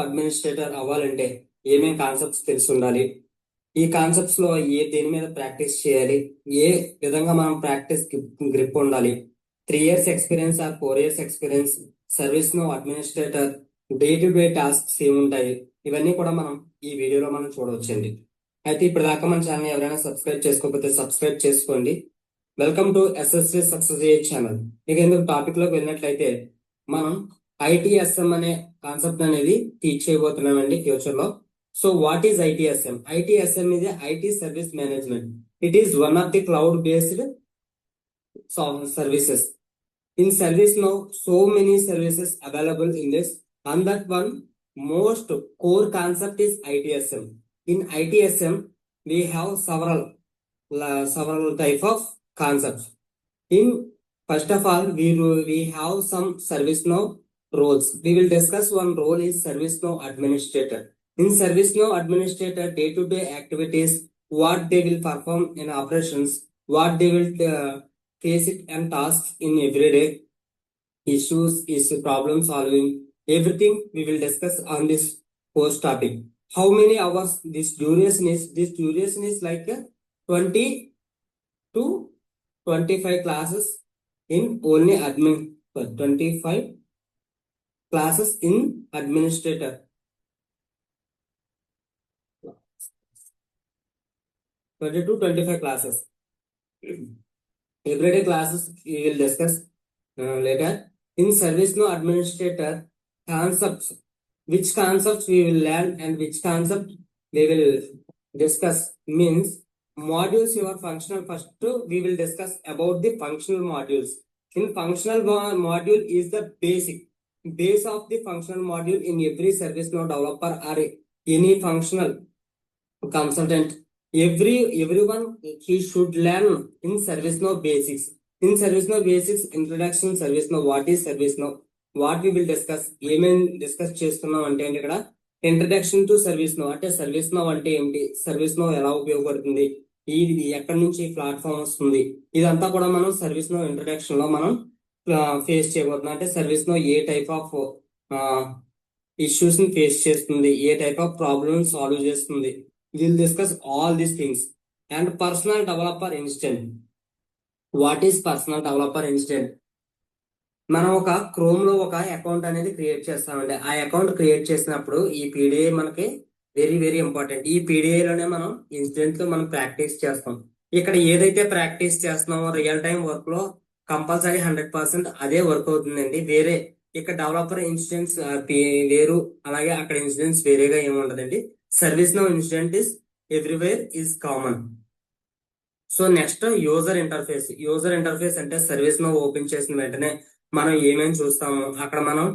Administrator అవ్వాలంటే ఏమేం concepts తెలిసి ఉండాలి, ఈ కాన్సెప్ట్స్ లో దేని మీద ప్రాక్టీస్ చేయాలి, ఏ విధంగా మనం ప్రాక్టీస్ గ్రిప్ ఉండాలి, 3 years experience or 4 years experience, ServiceNow administrator day to day tasks ఏముంటాయి, ఇవన్నీ కూడా మనం ఈ వీడియోలో మనం చూడవచ్చండి. అయితే ఇప్పుడు దాకా మన ఛానల్ ఎవరైనా సబ్స్క్రైబ్ చేసుకోకపోతే సబ్స్క్రైబ్ చేసుకోండి. Welcome to SSC success channel. ఇక ఎందుకు టాపిక్ లోకి వెళ్ళినట్లయితే మనం ఐటీఎస్ఎం అనే కాన్సెప్ట్ అనేది టీచ్ చేయబోతున్నామండి ఫ్యూచర్ లో. So what is ITSM? ITSM is a IT service management. It is one of the cloud based services. In service now, so many services available in this, and that one most core concept is ITSM. In ITSM, we have several type of concepts. In first of all, we have some ServiceNow roles. We will discuss one role is ServiceNow administrator. In ServiceNow administrator, day-to-day activities, what they will perform in operations, what they will face it and tasks in everyday issues, is problem solving, everything we will discuss on this course topic. How many hours this duration is? This duration is like 20 to 25 classes in only admin, 25 classes in administrator. 20 to 25 classes. Everyday classes we will discuss later. In ServiceNow administrator, concepts, which concepts we will learn and which concept we will discuss means modules. Your functional, first we will discuss about the functional modules. In functional module is the base of the functional module in every ServiceNow developer or any functional consultant. Everyone he should learn in ServiceNow basics. In ServiceNow basics, introduction ServiceNow, what is ServiceNow, what we will discuss. ఏమేం discuss చేస్తున్నాం అంటే ఇక్కడ introduction to ServiceNow, అంటే ServiceNow అంటే ఏంటి, ServiceNow ఎలా ఉపయోగపడుతుంది, ఇది ఎక్కడి నుంచి ప్లాట్ఫామ్ వస్తుంది, ఇదంతా కూడా మనం ServiceNow ఇంట్రడక్షన్ లో మనం ఫేస్ చేయబోతున్నాం. అంటే ServiceNow A type of issues ని ఫేస్ చేస్తుంది, ఏ టైప్ ఆఫ్ ప్రాబ్లమ్ సాల్వ్ చేస్తుంది. We'll discuss all these things. And personal developer instant. What is personal developer instant? మనం ఒక క్రోమ్ లో ఒక అకౌంట్ అనేది క్రియేట్ చేస్తామండి. ఆ అకౌంట్ క్రియేట్ చేసినప్పుడు ఈ పీడిఐ మనకి వెరీ వెరీ ఇంపార్టెంట్. ఈ పీడిఐ లోనే మనం ఇన్స్టెంట్ లో మనం ప్రాక్టీస్ చేస్తాం. ఇక్కడ ఏదైతే ప్రాక్టీస్ చేస్తున్నామో రియల్ టైం వర్క్ లో కంపల్సరీ 100% అదే వర్క్ అవుతుందండి. వేరే ఇక్కడ డెవలపర్ ఇన్స్టెన్స్ వేరు, అలాగే అక్కడ ఇన్స్టెన్స్ వేరేగా ఏమి ఉండదండి. ServiceNow instant is everywhere is common. So next user interface. User interface అంటే ServiceNow ఓపెన్ చేసిన వెంటనే మనం ఏమేమి చూస్తాము, అక్కడ మనం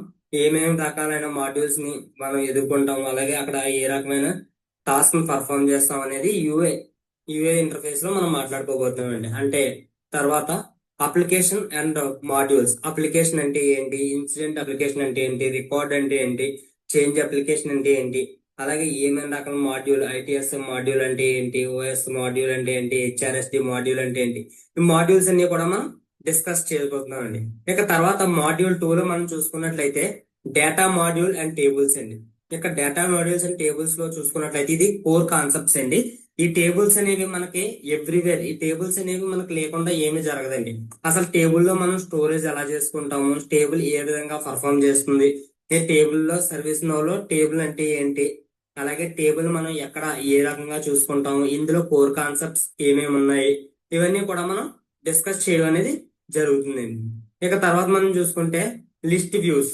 ఏమేమి రకాలైన మాడ్యూల్స్ ని మనం ఎదుర్కొంటాము, అలాగే అక్కడ ఏ రకమైన టాస్క్ ని పర్ఫామ్ చేస్తాం అనేది యూఏ ఇంటర్ఫేస్ లో మనం మాట్లాడుకోబోతున్నామండి. అంటే తర్వాత అప్లికేషన్ అండ్ మాడ్యూల్స్. అప్లికేషన్ అంటే ఏంటి, ఇన్సిడెంట్ అప్లికేషన్ అంటే ఏంటి, రికార్డ్ అంటే ఏంటి, చేంజ్ అప్లికేషన్ అంటే ఏంటి, అలాగే ఏమేమి రకాల మాడ్యూల్, ఐటీఎస్ఎం మాడ్యూల్ అంటే ఏంటి, ఓఎస్ మాడ్యూల్ అంటే ఏంటి, హెచ్ఆర్ఎస్డి మాడ్యూల్ అంటే ఏంటి, ఈ మాడ్యూల్స్ అన్ని కూడా మనం డిస్కస్ చేయబోతున్నాం అండి. ఇక తర్వాత మాడ్యూల్ 2 లో మనం చూసుకున్నట్లయితే డేటా మాడ్యూల్ అండ్ టేబుల్స్ అండి. ఇక డేటా మాడ్యూల్స్ అండ్ టేబుల్స్ లో చూసుకున్నట్లయితే ఇది కోర్ కాన్సెప్ట్స్ అండి. ఈ టేబుల్స్ అనేవి మనకి ఎవ్రీవేర్, ఈ టేబుల్స్ అనేవి మనకి లేకుండా ఏమీ జరగదండి. అసలు టేబుల్ లో మనం స్టోరేజ్ ఎలా చేసుకుంటాము, టేబుల్ ఏ విధంగా పర్ఫామ్ చేస్తుంది, ఈ టేబుల్ లో ServiceNow లో టేబుల్ అంటే ఏంటి, అలాగే టేబుల్ మనం ఎక్కడ ఏ రకంగా చూసుకుంటాము, ఇందులో కోర్ కాన్సెప్ట్స్ ఏమేమి ఉన్నాయి, ఇవన్నీ కూడా మనం డిస్కస్ చేయడం అనేది జరుగుతుందండి. ఇక తర్వాత మనం చూసుకుంటే list views.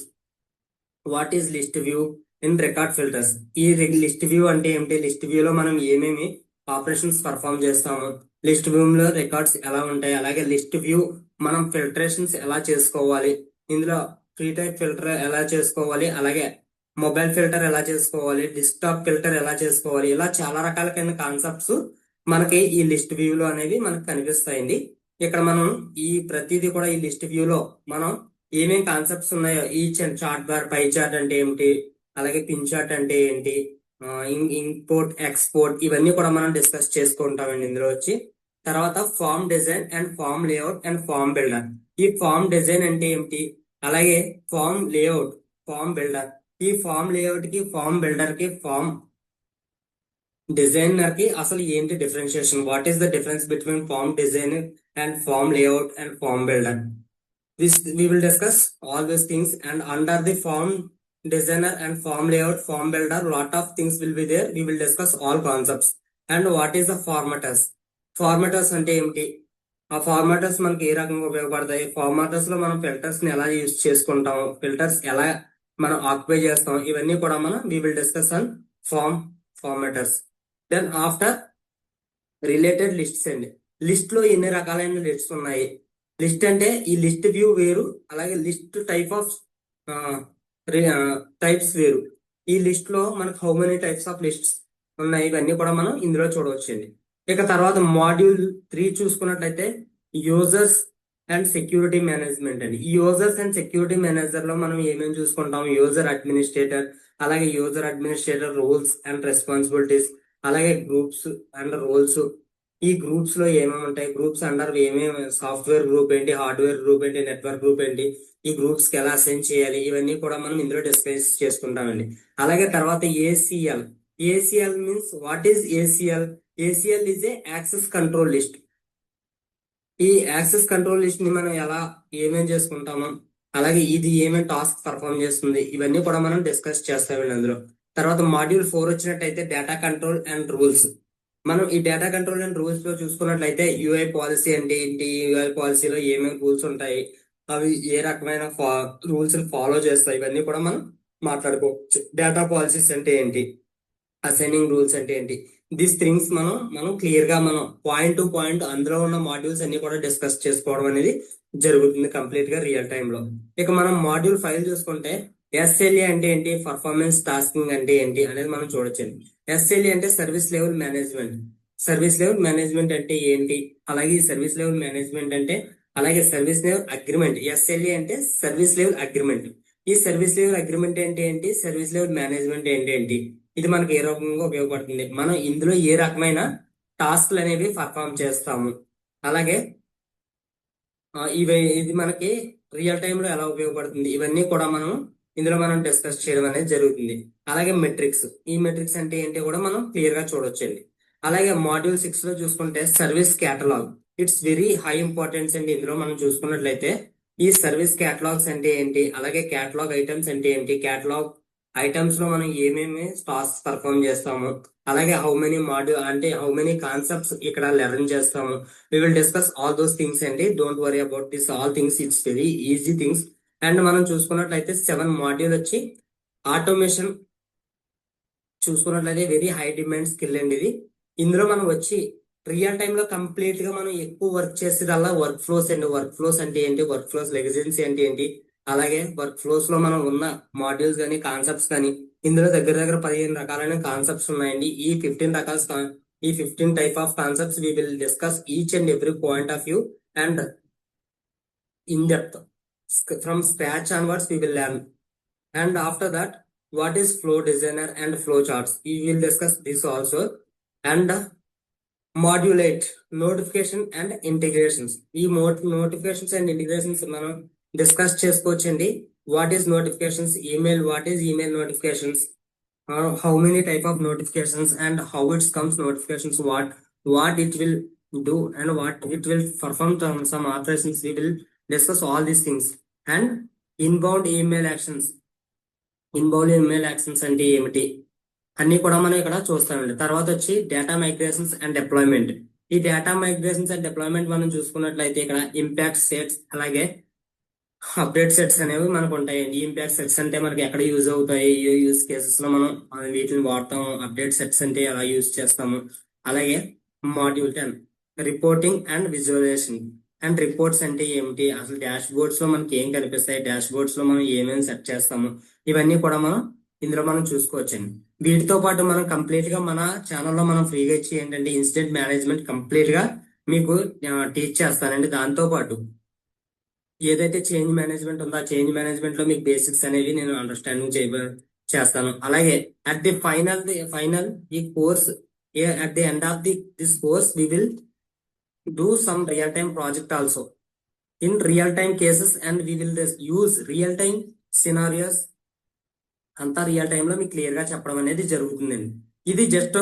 What is list view in record filters. ఈ లిస్ట్ వ్యూ అంటే ఏమిటి, లిస్ట్ వ్యూలో మనం ఏమేమి ఆపరేషన్స్ పర్ఫామ్ చేస్తాము, లిస్ట్ వ్యూలో రికార్డ్స్ ఎలా ఉంటాయి, అలాగే లిస్ట్ వ్యూ మనం ఫిల్టరేషన్స్ ఎలా చేసుకోవాలి, ఇందులో ఫ్రీ టైప్ ఫిల్టర్ ఎలా చేసుకోవాలి, అలాగే మొబైల్ ఫిల్టర్ ఎలా చేసుకోవాలి, డెస్క్టాప్ ఫిల్టర్ ఎలా చేసుకోవాలి, ఇలా చాలా రకాలైన కాన్సెప్ట్స్ మనకి ఈ లిస్ట్ వ్యూలో అనేవి మనకు కనిపిస్తాయండి. ఇక్కడ మనం ఈ ప్రతిదీ కూడా ఈ లిస్ట్ వ్యూలో మనం ఏమేం కాన్సెప్ట్స్ ఉన్నాయో, ఈ చార్ట్ బార్, పై చార్ట్ అంటే ఏమిటి, అలాగే పిన్ చార్ట్ అంటే ఏంటి, ఇంపోర్ట్ ఎక్స్పోర్ట్, ఇవన్నీ కూడా మనం డిస్కస్ చేసుకుంటామండి ఇందులో వచ్చి. తర్వాత form design and form layout and form builder. ఈ ఫామ్ డిజైన్ అంటే ఏమిటి, అలాగే ఫామ్ లేఅవుట్, ఫామ్ బిల్డర్, ఈ ఫామ్ లేఅవుట్ కి, ఫామ్ బిల్డర్ కి, ఫామ్ డిజైనర్ కి అసలు ఏంటి differentiation? What is the difference between form designer and form layout and form builder? This we will discuss all these things, and under the form designer and form layout, form builder, lot of things will be there. We will discuss all concepts. And what is the formatters? Formatters అంటే ఏమిటి? ఆ ఫార్మాటర్స్ మనకి ఏ రకంగా ఉపయోగపడతాయి? ఫార్మాటర్స్ లో మనం filters ని ఎలా యూజ్ చేసుకుంటాం, ఫిల్టర్స్ ఎలా మనం ఆక్యుపై చేస్తాం, ఇవన్నీ కూడా మనం we will discuss on formatters. Then after related lists అండి. లిస్ట్ లో ఎన్ని రకాలైన లిస్ట్స్ ఉన్నాయి? లిస్ట్ అంటే ఈ లిస్ట్ వ్యూ వేరు, అలాగే లిస్ట్ టైప్ ఆఫ్ టైప్స్ వేరు. ఈ లిస్ట్ లో మనకు how many types of lists ఉన్నాయి, ఇవన్నీ కూడా మనం ఇందులో చూడవచ్చండి. ఇక తర్వాత మాడ్యూల్ 3 చూసుకున్నట్లయితే యూజర్స్ అండ్ సెక్యూరిటీ మేనేజ్మెంట్ అండి. ఈ యూజర్స్ అండ్ సెక్యూరిటీ మేనేజర్ లో మనం ఏమేమి చూసుకుంటాం? యూజర్ అడ్మినిస్ట్రేటర్, అలాగే user administrator roles and responsibilities, అలాగే గ్రూప్స్ అండ్ రోల్స్. ఈ గ్రూప్స్ లో ఏమేమి ఉంటాయి, గ్రూప్స్ అండర్ ఏమేమి, సాఫ్ట్వేర్ గ్రూప్ ఏంటి, హార్డ్వేర్ గ్రూప్ ఏంటి, నెట్వర్క్ గ్రూప్ ఏంటి, ఈ గ్రూప్స్ కి ఎలా అసైన్ చేయాలి, ఇవన్నీ కూడా మనం ఇందులో డిస్కస్ చేసుకుంటామండి. అలాగే తర్వాత ACL. ACL means what is ACL? ACL is a access control list. ఈ యాక్సెస్ కంట్రోల్ లిస్ట్ ని మనం ఎలా ఏమేం చేసుకుంటాము, అలాగే ఇది ఏమేమి టాస్క్ పర్ఫామ్ చేస్తుంది, ఇవన్నీ కూడా మనం డిస్కస్ చేస్తామండి అందులో. తర్వాత మాడ్యూల్ 4 వచ్చినట్టయితే డేటా కంట్రోల్ అండ్ రూల్స్. మనం ఈ డేటా కంట్రోల్ అండ్ రూల్స్ లో చూసుకున్నట్లయితే యూఐ పాలసీ అంటే ఏంటి, యూఐ పాలసీలో ఏమేమి రూల్స్ ఉంటాయి, అవి ఏ రకమైన రూల్స్ ఫాలో చేస్తాయి, ఇవన్నీ కూడా మనం మాట్లాడుకోవచ్చు. డేటా పాలసీస్ అంటే ఏంటి, అసైనింగ్ రూల్స్ అంటే ఏంటి, దీస్ థింగ్స్ మనం క్లియర్ గా మనం పాయింట్ టు పాయింట్ అందులో ఉన్న మాడ్యూల్స్ అన్ని కూడా డిస్కస్ చేసుకోవడం అనేది జరుగుతుంది కంప్లీట్ గా రియల్ టైమ్ లో. ఇక మనం మాడ్యూల్ 5 చూసుకుంటే ఎస్ఎల్ఏ అంటే ఏంటి, పర్ఫార్మెన్స్ టాస్కింగ్ అంటే ఏంటి అనేది మనం చూడొచ్చండి. ఎస్ఎల్ఏ అంటే service level management. Service level management అంటే ఏంటి, అలాగే సర్వీస్ లెవెల్ మేనేజ్మెంట్ అంటే, అలాగే సర్వీస్ లెవెల్ అగ్రిమెంట్. ఎస్ఎల్ఏ అంటే సర్వీస్ లెవెల్ అగ్రిమెంట్. ఈ సర్వీస్ లెవెల్ అగ్రిమెంట్ అంటే ఏంటి, సర్వీస్ లెవెల్ మేనేజ్మెంట్ ఏంటి, ఇది మనకి ఏ రకంగా ఉపయోగపడుతుంది, మనం ఇందులో ఏ రకమైన టాస్క్లు అనేవి పర్ఫామ్ చేస్తాము, అలాగే ఇది మనకి రియల్ టైమ్ లో ఎలా ఉపయోగపడుతుంది, ఇవన్నీ కూడా ఇందులో మనం డిస్కస్ చేయడం అనేది జరుగుతుంది. అలాగే మెట్రిక్స్, ఈ మెట్రిక్స్ అంటే ఏంటి కూడా మనం క్లియర్ గా చూడొచ్చండి. అలాగే మాడ్యూల్ 6 లో చూసుకుంటే service catalog. It's very high importance అండి. ఇందులో మనం చూసుకున్నట్లయితే ఈ సర్వీస్ కేటలాగ్స్ అంటే ఏంటి, అలాగే కేటలాగ్ ఐటమ్స్ అంటే ఏంటి, కేటలాగ్ ఐటమ్స్ లో మనం ఏమేమి టాస్క్ పర్ఫామ్ చేస్తాము, అలాగే హౌ మెనీ మాడ్యూల్ అంటే హౌ మెనీ కాన్సెప్ట్స్ ఇక్కడ లెర్న్ చేస్తాము. We will discuss all those things అండి. Don't worry about this all things, it's very easy things. And మనం చూసుకున్నట్లయితే 7 మాడ్యూల్ వచ్చి ఆటోమేషన్ చూసుకున్నట్లయితే వెరీ హై డిమాండ్ స్కిల్ అండి ఇది. ఇందులో మనం వచ్చి రియల్ టైమ్ లో కంప్లీట్ గా మనం ఎక్కువ వర్క్ చేసేదల్లా వర్క్ ఫ్లోస్ అండి. వర్క్ ఫ్లోస్ అంటే ఏంటి, వర్క్ ఫ్లోస్ లెగసెన్సీ అంటే ఏంటి, అలాగే వర్క్ ఫ్లోస్ లో మనం ఉన్న మాడ్యూల్స్ కానీ కాన్సెప్ట్స్ కానీ, ఇందులో దగ్గర దగ్గర 15 రకాలైన కాన్సెప్ట్స్ ఉన్నాయండి. ఈ 15 type of concepts we will discuss each and every point of view and in depth from scratch onwards we will learn. And after that, what is flow designer and flow charts? We will discuss this also. And module 8, notification and integrations. ఈ notifications and integrations మనం discuss చేసుకోవచ్చండి. What is notifications, email, what is email notifications, how many type of notifications and how it comes notifications, what it will do and what it will perform some operations. We will discuss all these things. And inbound email actions. Inbound email actions అంటే ఏమిటి అన్ని కూడా మనం ఇక్కడ చూస్తామండి. తర్వాత వచ్చి data migrations and deployment. ఈ డేటా మైగ్రేషన్స్ అండ్ డిప్లాయ్మెంట్ మనం చూసుకున్నట్లయితే ఇక్కడ ఇంపాక్ట్ సెట్స్, అలాగే అప్డేట్ సెట్స్ అనేవి మనకు ఉంటాయండి. ఇంపాక్ట్ సెట్స్ అంటే మనకి ఎక్కడ యూజ్ అవుతాయి, ఏ యూజ్ కేసెస్ లో మనం వీటిని వాడతాము, అప్డేట్ సెట్స్ అంటే ఎలా యూజ్ చేస్తాము. అలాగే module 10 reporting and visualization. And reports అంటే ఏమిటి, అసలు డాష్ బోర్డ్స్ లో మనకి ఏం కనిపిస్తాయి, డాష్ బోర్డ్స్ లో మనం ఏమేమి సెట్ చేస్తాము, ఇవన్నీ కూడా ఇందులో మనం చూసుకోవచ్చండి. వీటితో పాటు మనం కంప్లీట్ గా మన ఛానల్లో మనం ఫ్రీగా ఇచ్చి ఏంటంటే ఇన్సిడెంట్ మేనేజ్మెంట్ కంప్లీట్ గా మీకు టీచ్ చేస్తానండి. దాంతో పాటు ఏదైతే చేంజ్ మేనేజ్మెంట్ ఉందో ఆ చేంజ్ మేనేజ్మెంట్ లో మీకు బేసిక్స్ అనేవి నేను అండర్స్టాండింగ్ చేస్తాను. అలాగే అట్ ది ఫైనల్ ఈ course, at the end of this course we will do some real time project also in real time cases, and we will use real time scenarios అంతా real టైంలో మీకు clear గా చెప్పడం అనేది జరుగుతుందండి. ఇది just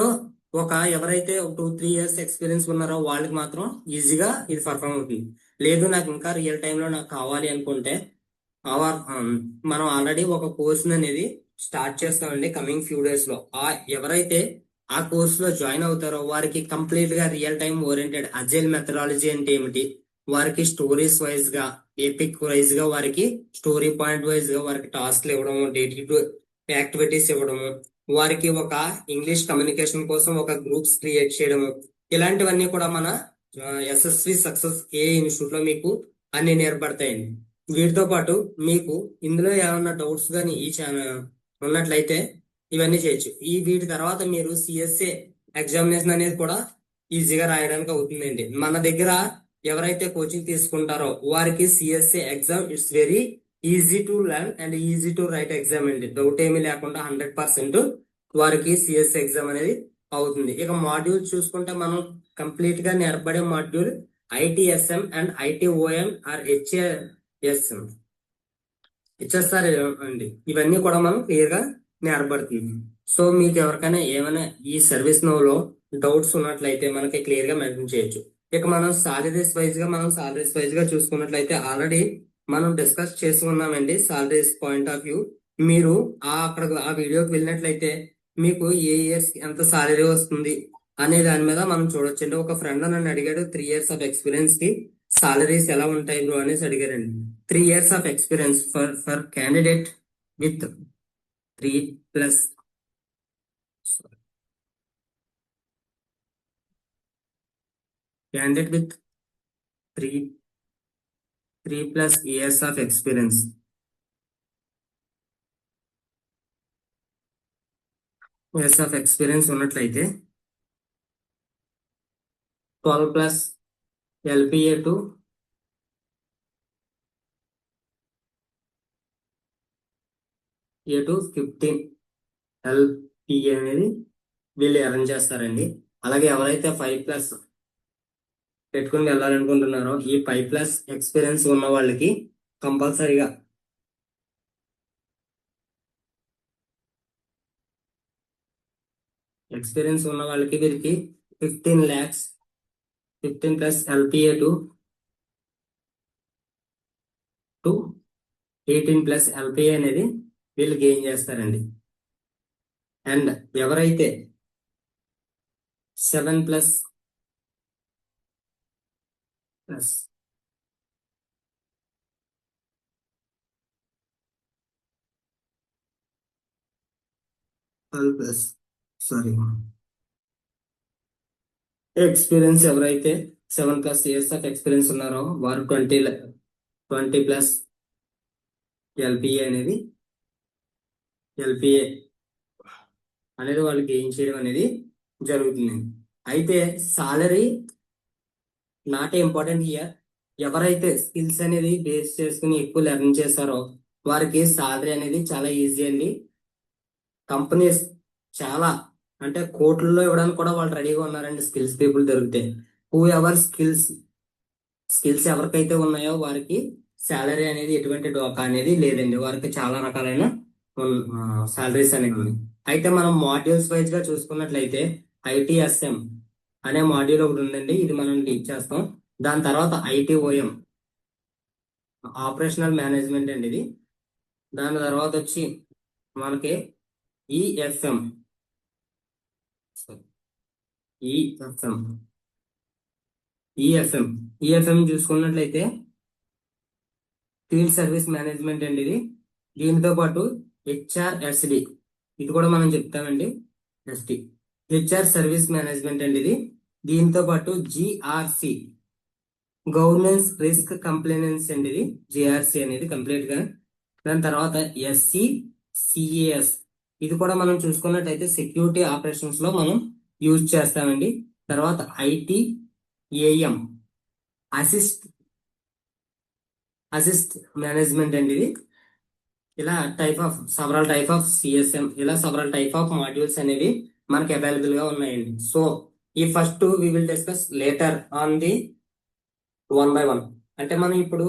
ఒక ఎవరైతే ఒక 2-3 ఇయర్స్ ఎక్స్పీరియన్స్ ఉన్నారో వాళ్ళకి మాత్రం ఈజీగా ఇది పర్ఫామ్ అవుతుంది. లేదు నాకు ఇంకా రియల్ టైంలో నాకు కావాలి అనుకుంటే మనం ఆల్రెడీ ఒక కోర్స్ అనేది స్టార్ట్ చేస్తామండి కమింగ్ ఫ్యూ డేస్ లో. ఎవరైతే ఆ కోర్స్ లో జాయిన్ అవుతారో వారికి కంప్లీట్ గా real time oriented agile methodology అంటే ఏమిటి, వారికి స్టోరీస్ వైజ్ గా ఎపిక్ వైజ్ గా వారికి స్టోరీ పాయింట్ వైజ్ గా వారికి టాస్క్లు ఇవ్వడము, డైలీ యాక్టివిటీస్ ఇవ్వడము, వారికి ఒక ఇంగ్లీష్ కమ్యూనికేషన్ కోసం ఒక గ్రూప్స్ క్రియేట్ చేయడము, ఇలాంటివన్నీ కూడా మన ఎస్ఎస్వి సక్సెస్ ఏ ఇన్స్టిట్యూట్ లో మీకు అన్ని నేర్పడతాయండి. వీటితో పాటు మీకు ఇందులో ఏమన్నా డౌట్స్ కానీ ఈ ఛానల్ ఉన్నట్లయితే ఇవన్నీ చేయొచ్చు. వీటి తర్వాత మీరు సిఎస్ఏ ఎగ్జామినేషన్ అనేది కూడా ఈజీగా రాయడానికి అవుతుందండి. మన దగ్గర ఎవరైతే కోచింగ్ తీసుకుంటారో వారికి CSA exam it's very easy to learn and easy to right exam అండి. డౌట్ ఏమీ లేకుండా 100% వారికి సిఎస్ఏ ఎగ్జామ్ అనేది అవుతుంది. ఇక మాడ్యూల్ చూసుకుంటే మనం కంప్లీట్ గా నేర్పడే module ITSM and ITOM or HSM HSR అండి. ఇవన్నీ కూడా మనం క్లియర్ గా నేర్పడుతుంది. సో మీకు ఎవరికైనా ఏమైనా ఈ సర్వీస్ నోలో డౌట్స్ ఉన్నట్లయితే మనకి క్లియర్ గా మెన్షన్ చేయొచ్చు. ఇక మనం సాలరీస్ వైజ్ గా చూసుకున్నట్లయితే ఆల్రెడీ మనం డిస్కస్ చేసుకున్నామండి. సాలరీస్ పాయింట్ ఆఫ్ వ్యూ మీరు అక్కడ ఆ వీడియోకి వెళ్ళినట్లయితే మీకు ఏ ఇయర్స్ ఎంత సాలరీ వస్తుంది అనే దాని మీద మనం చూడొచ్చండి. ఒక ఫ్రెండ్ నన్ను అడిగాడు 3 years ఆఫ్ ఎక్స్పీరియన్స్ కి సాలరీస్ ఎలా ఉంటాయి బ్రో అనేసి అడిగారండి. 3 years of experience for candidate with 3+ candidate with 3+ years of experience. Years of experience ఉన్నట్లయితే 12+ LPA to A to 15 LPA అనేది వీళ్ళు అరేంజ్ చేస్తారండి. అలాగే ఎవరైతే 5+ పెట్టుకుని వెళ్ళాలనుకుంటున్నారో ఈ 5+ ఎక్స్పీరియన్స్ ఉన్న వాళ్ళకి కంపల్సరీగా ఎక్స్పీరియన్స్ ఉన్న వాళ్ళకి వీరికి 15 lakhs 15+ LPA to 18+ LPA అనేది వీళ్ళు గెయిన్ చేస్తారండి. అండ్ ఎవరైతే 7+ సారీ ఎక్స్పీరియన్స్ ఎవరైతే 7+ years ఆఫ్ ఎక్స్పీరియన్స్ ఉన్నారో వారు 20+ LPA అనేది వాళ్ళు గెయిన్ చేయడం అనేది జరుగుతుంది. అయితే సాలరీ నాట్ ఇంపార్టెంట్ హియర్. ఎవరైతే స్కిల్స్ అనేది బేస్ చేసుకుని ఎక్కువ లెర్న్ చేస్తారో వారికి సాలరీ అనేది చాలా ఈజీ అండి. కంపెనీస్ చాలా అంటే కోట్లలో ఇవ్వడానికి కూడా వాళ్ళు రెడీగా ఉన్నారండి స్కిల్స్ పీపుల్ దొరికితే. హూ ఎవర్ స్కిల్స్ ఎవరికైతే ఉన్నాయో వారికి సాలరీ అనేది ఎటువంటి డోకా అనేది లేదండి. వారికి చాలా రకాలైన సాలరీస్ అనేవి ఉన్నాయి. అయితే మనం మాడ్యూల్స్ వైజ్ గా చూసుకున్నట్లయితే ఐటీఎస్ఎం అనే మాడ్యూల్ ఒకటి ఉందండి. ఇది మనం టీచ్ చేస్తాం. దాని తర్వాత ఐటీఓఎం ఆపరేషనల్ మేనేజ్మెంట్ అండి ఇది. దాని తర్వాత వచ్చి మనకి ఈఎఫ్ఎం ఈఎఫ్ఎం చూసుకున్నట్లయితే ఫీల్డ్ సర్వీస్ మేనేజ్మెంట్ అండి ఇది. దీంతో పాటు హెచ్ఆర్ఎస్డి ఇది కూడా మనం చెప్తామండి. హెచ్ఆర్ సర్వీస్ మేనేజ్మెంట్ అండి ఇది. దీంతో పాటు జిఆర్సి గవర్నెన్స్ రిస్క్ కంప్లైనెన్స్ అండి ఇది. జిఆర్సి అనేది కంప్లీట్ గా. దాని తర్వాత సిఏఎస్ ఇది కూడా మనం చూసుకున్నట్టయితే సెక్యూరిటీ ఆపరేషన్స్ లో మనం యూజ్ చేస్తామండి. తర్వాత ఐటీఏఎం అసిస్ట్ మేనేజ్మెంట్ అండి ఇది. ఇలా సవరల్ టైప్ ఆఫ్ సిఎస్ఎం ఇలా సవరల్ టైప్ ఆఫ్ మాడ్యూల్స్ అనేవి మనకి అవైలబుల్ గా ఉన్నాయండి. సో ఈ first we will discuss later on the 1 by 1. అంటే మనం ఇప్పుడు